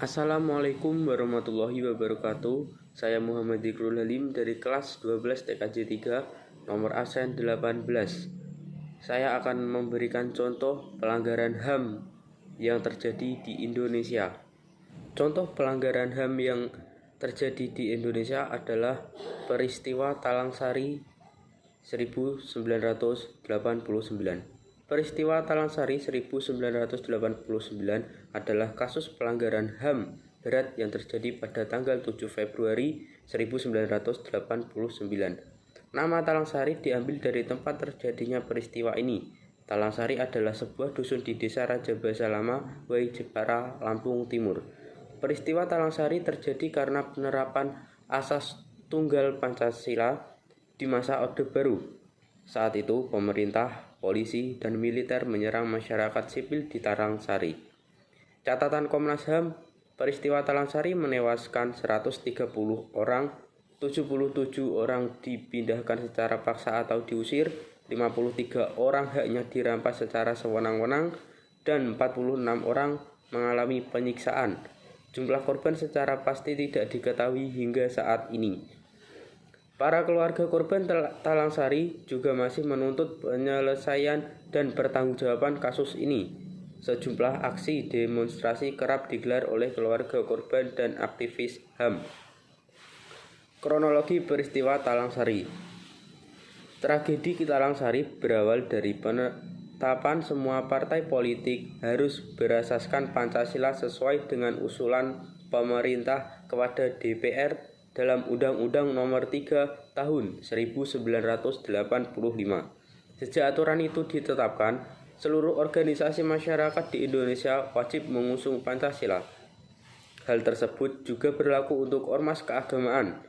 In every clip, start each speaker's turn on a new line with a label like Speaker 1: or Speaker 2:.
Speaker 1: Assalamualaikum warahmatullahi wabarakatuh. Saya Muhammad Dzikrul Halim dari kelas 12 TKJ 3 nomor absen 18. Saya akan memberikan contoh pelanggaran HAM yang terjadi di Indonesia. Contoh pelanggaran HAM yang terjadi di Indonesia adalah peristiwa Talang Sari 1989. Peristiwa Talang Sari 1989 adalah kasus pelanggaran HAM berat yang terjadi pada tanggal 7 Februari 1989. Nama Talang Sari diambil dari tempat terjadinya peristiwa ini. Talang Sari adalah sebuah dusun di Desa Raja Basa Lama, Way Jepara, Lampung Timur. Peristiwa Talang Sari terjadi karena penerapan asas tunggal Pancasila di masa Orde Baru. Saat itu pemerintah, polisi, dan militer menyerang masyarakat sipil di Talang Sari. Catatan Komnas HAM, peristiwa Talang Sari menewaskan 130 orang, 77 orang dipindahkan secara paksa atau diusir, 53 orang haknya dirampas secara sewenang-wenang, dan 46 orang mengalami penyiksaan. Jumlah korban secara pasti tidak diketahui hingga saat ini. Para keluarga korban Talang Sari juga masih menuntut penyelesaian dan pertanggungjawaban kasus ini. Sejumlah aksi demonstrasi kerap digelar oleh keluarga korban dan aktivis HAM. Kronologi peristiwa Talang Sari. Tragedi Talang Sari berawal dari penetapan semua partai politik harus berasaskan Pancasila sesuai dengan usulan pemerintah kepada DPR dalam Undang-Undang Nomor 3 Tahun 1985. Sejak aturan itu ditetapkan, seluruh organisasi masyarakat di Indonesia wajib mengusung Pancasila. Hal tersebut juga berlaku untuk ormas keagamaan.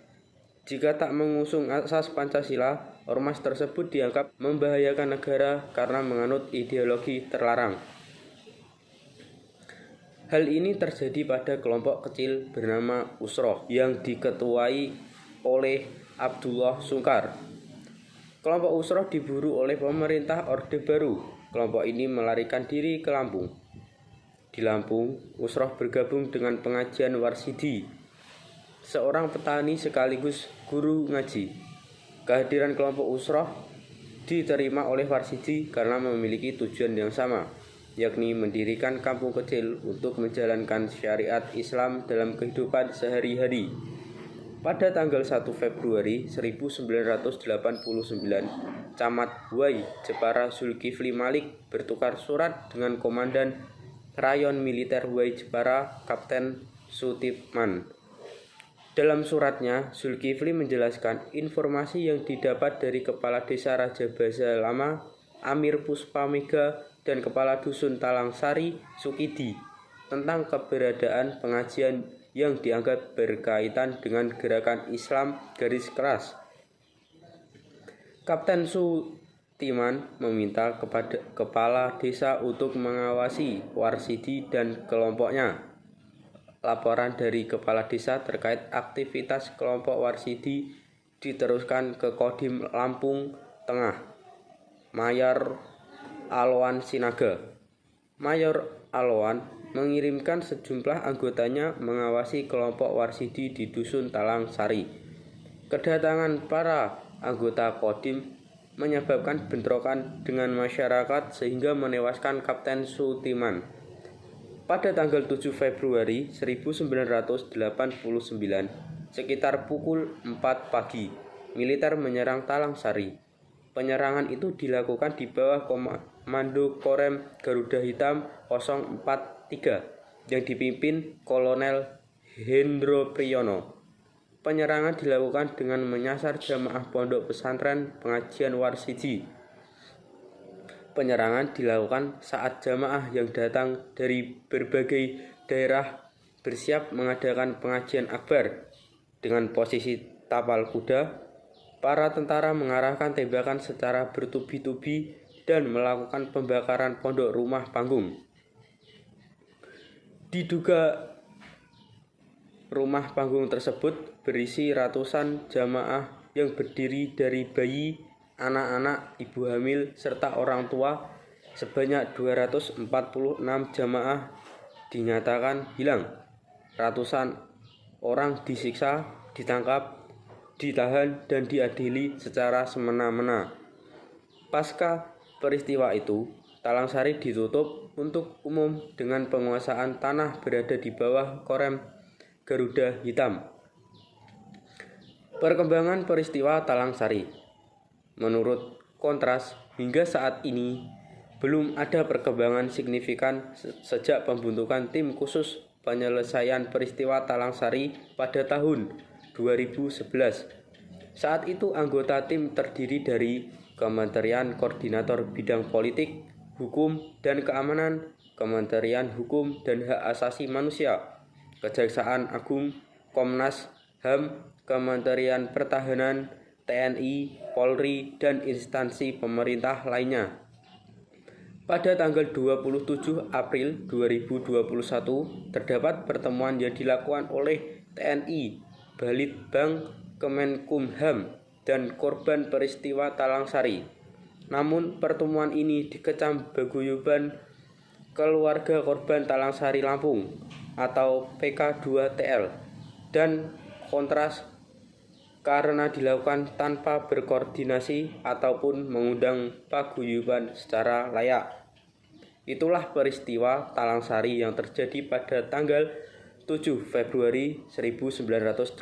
Speaker 1: Jika tak mengusung asas Pancasila, ormas tersebut dianggap membahayakan negara karena menganut ideologi terlarang. Hal ini terjadi pada kelompok kecil bernama Usroh yang diketuai oleh Abdullah Sungkar. Kelompok Usroh diburu oleh pemerintah Orde Baru. Kelompok ini melarikan diri ke Lampung. Di Lampung, Usroh bergabung dengan pengajian Warsidi, seorang petani sekaligus guru ngaji. Kehadiran kelompok Usroh diterima oleh Warsidi karena memiliki tujuan yang sama, yakni mendirikan kampung kecil untuk menjalankan syariat Islam dalam kehidupan sehari-hari. Pada tanggal 1 Februari 1989, Camat Way Jepara Zulkifli Malik bertukar surat dengan Komandan Rayon Militer Way Jepara Kapten Sutipman. Dalam suratnya, Zulkifli menjelaskan informasi yang didapat dari Kepala Desa Raja Basa Lama, Amir Puspamega, dan Kepala Dusun Talang Sari, Sukidi, tentang keberadaan pengajian yang dianggap berkaitan dengan gerakan Islam garis keras. Kapten Sutiman meminta kepada Kepala Desa untuk mengawasi Warsidi dan kelompoknya. Laporan dari Kepala Desa terkait aktivitas kelompok Warsidi diteruskan ke Kodim Lampung Tengah, Mayor Alwan Sinaga. Mayor Alwan mengirimkan sejumlah anggotanya mengawasi kelompok Warsidi di Dusun Talang Sari. Kedatangan para anggota Kodim menyebabkan bentrokan dengan masyarakat sehingga menewaskan Kapten Sutiman. Pada tanggal 7 Februari 1989, sekitar pukul 4 pagi, militer menyerang Talang Sari. Penyerangan itu dilakukan di bawah Komando Korem Garuda Hitam 043 yang dipimpin Kolonel Hendro Priyono. Penyerangan dilakukan dengan menyasar jamaah pondok pesantren pengajian Warsidi. Penyerangan dilakukan saat jamaah yang datang dari berbagai daerah bersiap mengadakan pengajian akbar. Dengan posisi tapal kuda, para tentara mengarahkan tembakan secara bertubi-tubi dan melakukan pembakaran pondok rumah panggung. Diduga rumah panggung tersebut berisi ratusan jamaah yang berdiri dari bayi, anak-anak, ibu hamil, serta orang tua. Sebanyak 246 jamaah dinyatakan hilang. ratusan orang disiksa, ditangkap, ditahan, dan diadili secara semena-mena. Pasca peristiwa itu, Talang Sari ditutup untuk umum dengan penguasaan tanah berada di bawah Korem Garuda Hitam. Perkembangan peristiwa Talang Sari. Menurut Kontras, hingga saat ini belum ada perkembangan signifikan sejak pembentukan tim khusus penyelesaian peristiwa Talang Sari pada tahun 2011. Saat itu anggota tim terdiri dari Kementerian Koordinator Bidang Politik, Hukum dan Keamanan, Kementerian Hukum dan Hak Asasi Manusia, Kejaksaan Agung, Komnas HAM, Kementerian Pertahanan, TNI, Polri, dan instansi pemerintah lainnya. Pada tanggal 27 April 2021, terdapat pertemuan yang dilakukan oleh TNI, Balitbang, Kemenkumham, dan korban peristiwa Talang Sari. Namun pertemuan ini dikecam paguyuban keluarga korban Talang Sari Lampung atau PK2TL dan Kontras karena dilakukan tanpa berkoordinasi ataupun mengundang paguyuban secara layak. Itulah peristiwa Talang Sari yang terjadi pada tanggal 7 Februari 1989.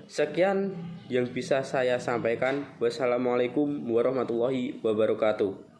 Speaker 1: Sekian yang bisa saya sampaikan. Wassalamualaikum warahmatullahi wabarakatuh.